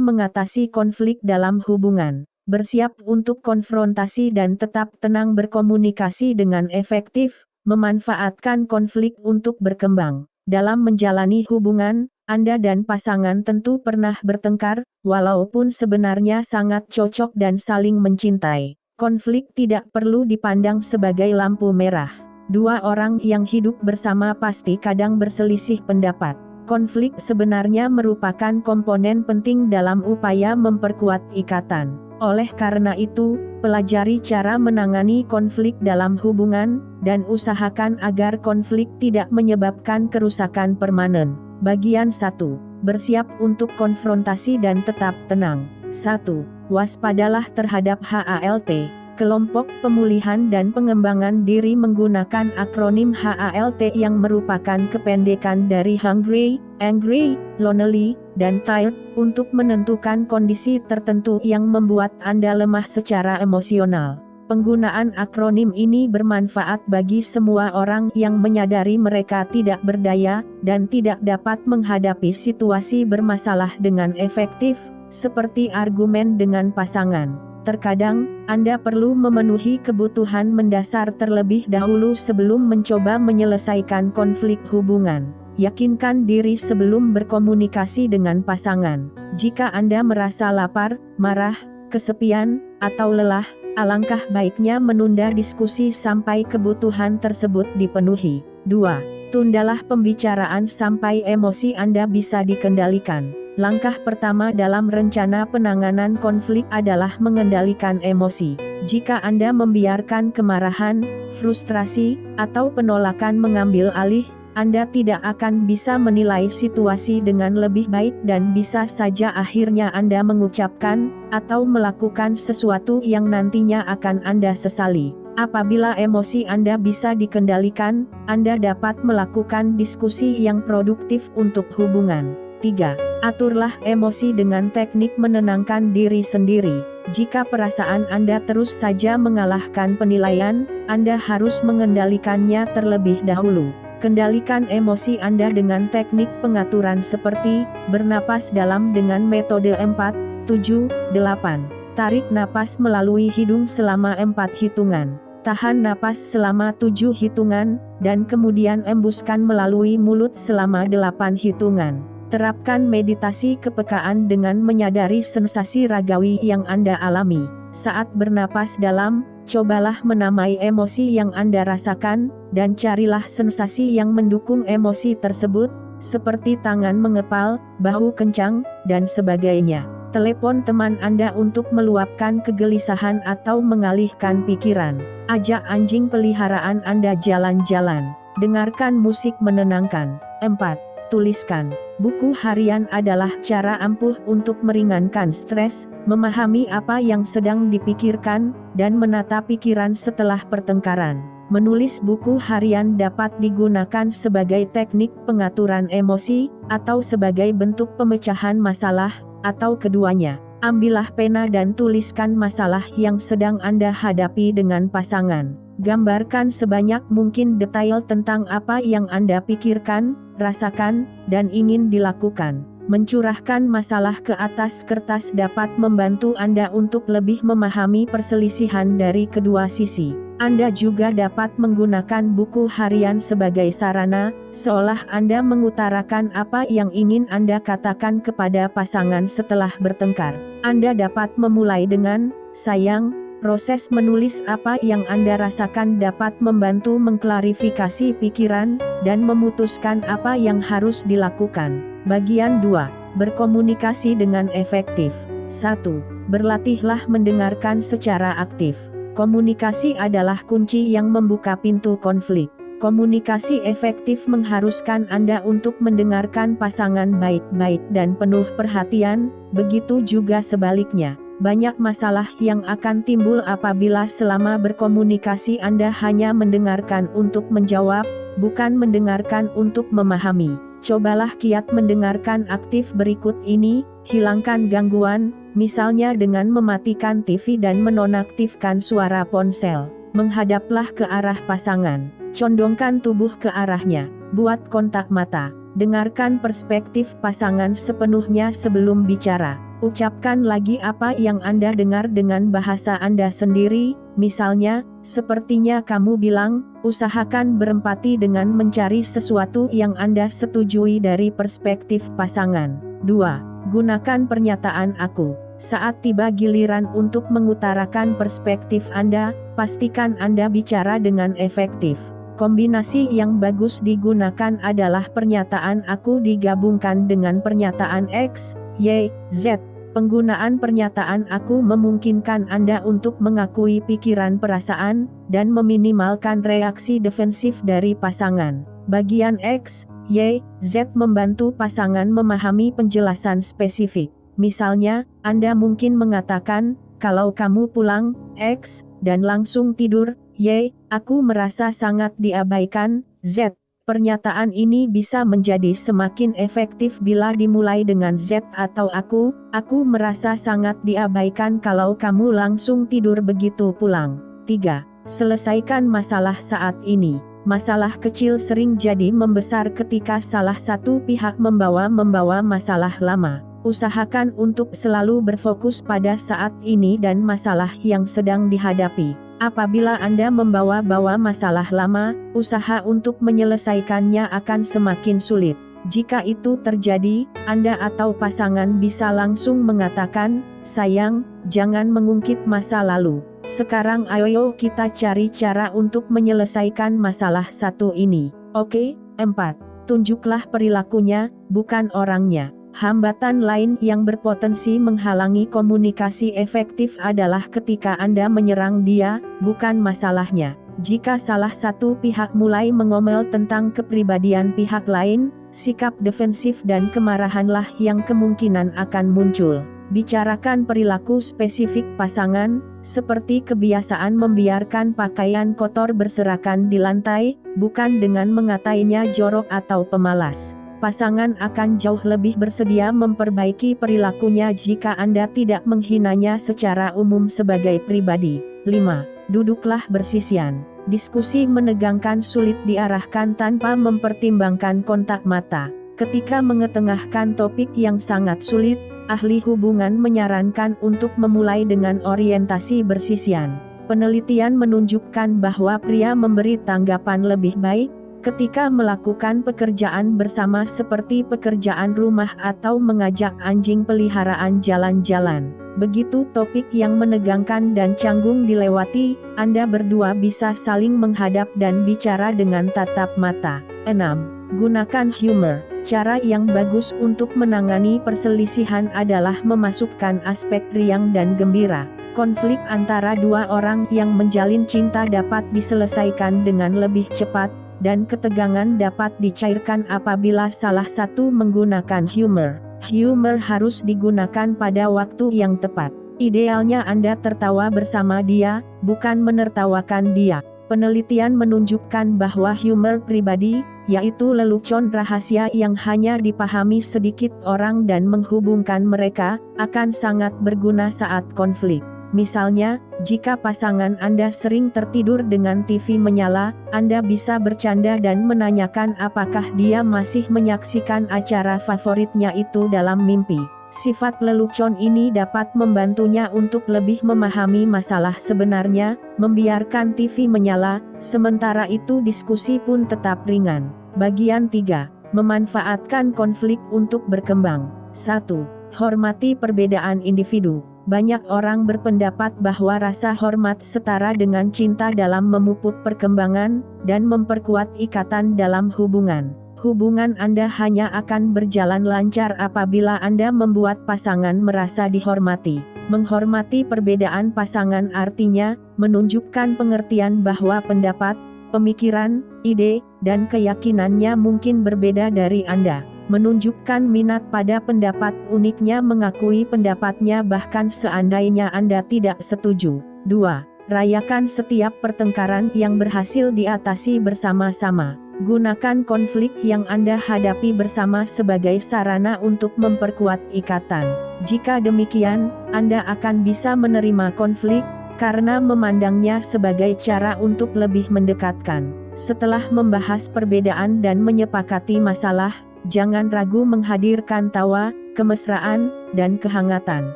Mengatasi konflik dalam hubungan. Bersiap untuk konfrontasi dan tetap tenang, berkomunikasi dengan efektif, memanfaatkan konflik untuk berkembang. Dalam menjalani hubungan, Anda dan pasangan tentu pernah bertengkar, walaupun sebenarnya sangat cocok dan saling mencintai. Konflik tidak perlu dipandang sebagai lampu merah. Dua orang yang hidup bersama pasti kadang berselisih pendapat. Konflik sebenarnya merupakan komponen penting dalam upaya memperkuat ikatan. Oleh karena itu, pelajari cara menangani konflik dalam hubungan, dan usahakan agar konflik tidak menyebabkan kerusakan permanen. Bagian 1. Bersiap untuk konfrontasi dan tetap tenang. 1. Waspadalah terhadap HALT. Kelompok Pemulihan dan Pengembangan Diri menggunakan akronim HALT yang merupakan kependekan dari Hungry, Angry, Lonely, dan Tired, untuk menentukan kondisi tertentu yang membuat Anda lemah secara emosional. Penggunaan akronim ini bermanfaat bagi semua orang yang menyadari mereka tidak berdaya, dan tidak dapat menghadapi situasi bermasalah dengan efektif, seperti argumen dengan pasangan. Terkadang, Anda perlu memenuhi kebutuhan mendasar terlebih dahulu sebelum mencoba menyelesaikan konflik hubungan. Yakinkan diri sebelum berkomunikasi dengan pasangan. Jika Anda merasa lapar, marah, kesepian, atau lelah, alangkah baiknya menunda diskusi sampai kebutuhan tersebut dipenuhi. 2. Tundalah pembicaraan sampai emosi Anda bisa dikendalikan. Langkah pertama dalam rencana penanganan konflik adalah mengendalikan emosi. Jika Anda membiarkan kemarahan, frustrasi, atau penolakan mengambil alih, Anda tidak akan bisa menilai situasi dengan lebih baik dan bisa saja akhirnya Anda mengucapkan atau melakukan sesuatu yang nantinya akan Anda sesali. Apabila emosi Anda bisa dikendalikan, Anda dapat melakukan diskusi yang produktif untuk hubungan. 3. Aturlah emosi dengan teknik menenangkan diri sendiri. Jika perasaan Anda terus saja mengalahkan penilaian, Anda harus mengendalikannya terlebih dahulu. Kendalikan emosi Anda dengan teknik pengaturan seperti bernapas dalam dengan metode 4, 7, 8. Tarik napas melalui hidung selama 4 hitungan. Tahan napas selama 7 hitungan, dan kemudian embuskan melalui mulut selama 8 hitungan. Terapkan meditasi kepekaan dengan menyadari sensasi ragawi yang Anda alami. Saat bernapas dalam, cobalah menamai emosi yang Anda rasakan, dan carilah sensasi yang mendukung emosi tersebut, seperti tangan mengepal, bahu kencang, dan sebagainya. Telepon teman Anda untuk meluapkan kegelisahan atau mengalihkan pikiran. Ajak anjing peliharaan Anda jalan-jalan. Dengarkan musik menenangkan. 4. Tuliskan. Buku harian adalah cara ampuh untuk meringankan stres, memahami apa yang sedang dipikirkan, dan menata pikiran setelah pertengkaran. Menulis buku harian dapat digunakan sebagai teknik pengaturan emosi, atau sebagai bentuk pemecahan masalah, atau keduanya. Ambillah pena dan tuliskan masalah yang sedang Anda hadapi dengan pasangan. Gambarkan sebanyak mungkin detail tentang apa yang Anda pikirkan, rasakan, dan ingin dilakukan. Mencurahkan masalah ke atas kertas dapat membantu Anda untuk lebih memahami perselisihan dari kedua sisi. Anda juga dapat menggunakan buku harian sebagai sarana, seolah Anda mengutarakan apa yang ingin Anda katakan kepada pasangan setelah bertengkar. Anda dapat memulai dengan, "Sayang." Proses menulis apa yang Anda rasakan dapat membantu mengklarifikasi pikiran, dan memutuskan apa yang harus dilakukan. Bagian 2. Berkomunikasi dengan efektif. 1. Berlatihlah mendengarkan secara aktif. Komunikasi adalah kunci yang membuka pintu konflik. Komunikasi efektif mengharuskan Anda untuk mendengarkan pasangan baik-baik dan penuh perhatian, begitu juga sebaliknya. Banyak masalah yang akan timbul apabila selama berkomunikasi Anda hanya mendengarkan untuk menjawab, bukan mendengarkan untuk memahami. Cobalah kiat mendengarkan aktif berikut ini. Hilangkan gangguan, misalnya dengan mematikan TV dan menonaktifkan suara ponsel. Menghadaplah ke arah pasangan. Condongkan tubuh ke arahnya. Buat kontak mata. Dengarkan perspektif pasangan sepenuhnya sebelum bicara. Ucapkan lagi apa yang Anda dengar dengan bahasa Anda sendiri, misalnya, sepertinya kamu bilang, usahakan berempati dengan mencari sesuatu yang Anda setujui dari perspektif pasangan. 2. Gunakan pernyataan aku. Saat tiba giliran untuk mengutarakan perspektif Anda, pastikan Anda bicara dengan efektif. Kombinasi yang bagus digunakan adalah pernyataan aku digabungkan dengan pernyataan X, Y, Z. Penggunaan pernyataan aku memungkinkan Anda untuk mengakui pikiran perasaan, dan meminimalkan reaksi defensif dari pasangan. Bagian X, Y, Z membantu pasangan memahami penjelasan spesifik. Misalnya, Anda mungkin mengatakan, kalau kamu pulang, X, dan langsung tidur, Y, aku merasa sangat diabaikan, Z. Pernyataan ini bisa menjadi semakin efektif bila dimulai dengan Z atau aku merasa sangat diabaikan kalau kamu langsung tidur begitu pulang. 3. Selesaikan masalah saat ini. Masalah kecil sering jadi membesar ketika salah satu pihak membawa masalah lama. Usahakan untuk selalu berfokus pada saat ini dan masalah yang sedang dihadapi. Apabila Anda membawa-bawa masalah lama, usaha untuk menyelesaikannya akan semakin sulit. Jika itu terjadi, Anda atau pasangan bisa langsung mengatakan, sayang, jangan mengungkit masa lalu. Sekarang ayo kita cari cara untuk menyelesaikan masalah satu ini. Oke? 4. Tunjuklah perilakunya, bukan orangnya. Hambatan lain yang berpotensi menghalangi komunikasi efektif adalah ketika Anda menyerang dia, bukan masalahnya. Jika salah satu pihak mulai mengomel tentang kepribadian pihak lain, sikap defensif dan kemarahanlah yang kemungkinan akan muncul. Bicarakan perilaku spesifik pasangan, seperti kebiasaan membiarkan pakaian kotor berserakan di lantai, bukan dengan mengatainya jorok atau pemalas. Pasangan akan jauh lebih bersedia memperbaiki perilakunya jika Anda tidak menghinanya secara umum sebagai pribadi. 5. Duduklah bersisian. Diskusi menegangkan sulit diarahkan tanpa mempertimbangkan kontak mata. Ketika mengetengahkan topik yang sangat sulit, ahli hubungan menyarankan untuk memulai dengan orientasi bersisian. Penelitian menunjukkan bahwa pria memberi tanggapan lebih baik ketika melakukan pekerjaan bersama seperti pekerjaan rumah atau mengajak anjing peliharaan jalan-jalan. Begitu topik yang menegangkan dan canggung dilewati, Anda berdua bisa saling menghadap dan bicara dengan tatap mata. 6. Gunakan humor. Cara yang bagus untuk menangani perselisihan adalah memasukkan aspek riang dan gembira. Konflik antara dua orang yang menjalin cinta dapat diselesaikan dengan lebih cepat, dan ketegangan dapat dicairkan apabila salah satu menggunakan humor. Humor harus digunakan pada waktu yang tepat. Idealnya Anda tertawa bersama dia, bukan menertawakan dia. Penelitian menunjukkan bahwa humor pribadi, yaitu lelucon rahasia yang hanya dipahami sedikit orang dan menghubungkan mereka, akan sangat berguna saat konflik. Misalnya, jika pasangan Anda sering tertidur dengan TV menyala, Anda bisa bercanda dan menanyakan apakah dia masih menyaksikan acara favoritnya itu dalam mimpi. Sifat lelucon ini dapat membantunya untuk lebih memahami masalah sebenarnya, membiarkan TV menyala, sementara itu diskusi pun tetap ringan. Bagian 3. Memanfaatkan konflik untuk berkembang. 1. Hormati perbedaan individu. Banyak orang berpendapat bahwa rasa hormat setara dengan cinta dalam memupuk perkembangan, dan memperkuat ikatan dalam hubungan. Hubungan Anda hanya akan berjalan lancar apabila Anda membuat pasangan merasa dihormati. Menghormati perbedaan pasangan artinya, menunjukkan pengertian bahwa pendapat, pemikiran, ide, dan keyakinannya mungkin berbeda dari Anda. Menunjukkan minat pada pendapat uniknya, mengakui pendapatnya bahkan seandainya Anda tidak setuju. 2. Rayakan setiap pertengkaran yang berhasil diatasi bersama-sama. Gunakan konflik yang Anda hadapi bersama sebagai sarana untuk memperkuat ikatan. Jika demikian, Anda akan bisa menerima konflik, karena memandangnya sebagai cara untuk lebih mendekatkan. Setelah membahas perbedaan dan menyepakati masalah, jangan ragu menghadirkan tawa, kemesraan, dan kehangatan.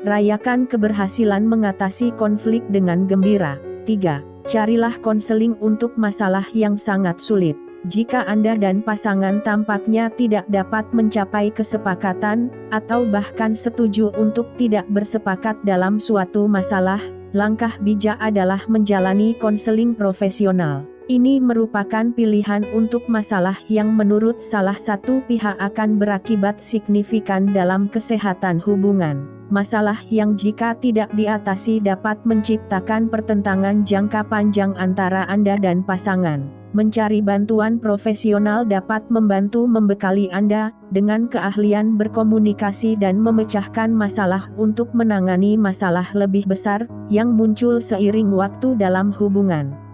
Rayakan keberhasilan mengatasi konflik dengan gembira. 3. Carilah konseling untuk masalah yang sangat sulit. Jika Anda dan pasangan tampaknya tidak dapat mencapai kesepakatan, atau bahkan setuju untuk tidak bersepakat dalam suatu masalah, langkah bijak adalah menjalani konseling profesional. Ini merupakan pilihan untuk masalah yang menurut salah satu pihak akan berakibat signifikan dalam kesehatan hubungan. Masalah yang jika tidak diatasi dapat menciptakan pertentangan jangka panjang antara Anda dan pasangan. Mencari bantuan profesional dapat membantu membekali Anda dengan keahlian berkomunikasi dan memecahkan masalah untuk menangani masalah lebih besar yang muncul seiring waktu dalam hubungan.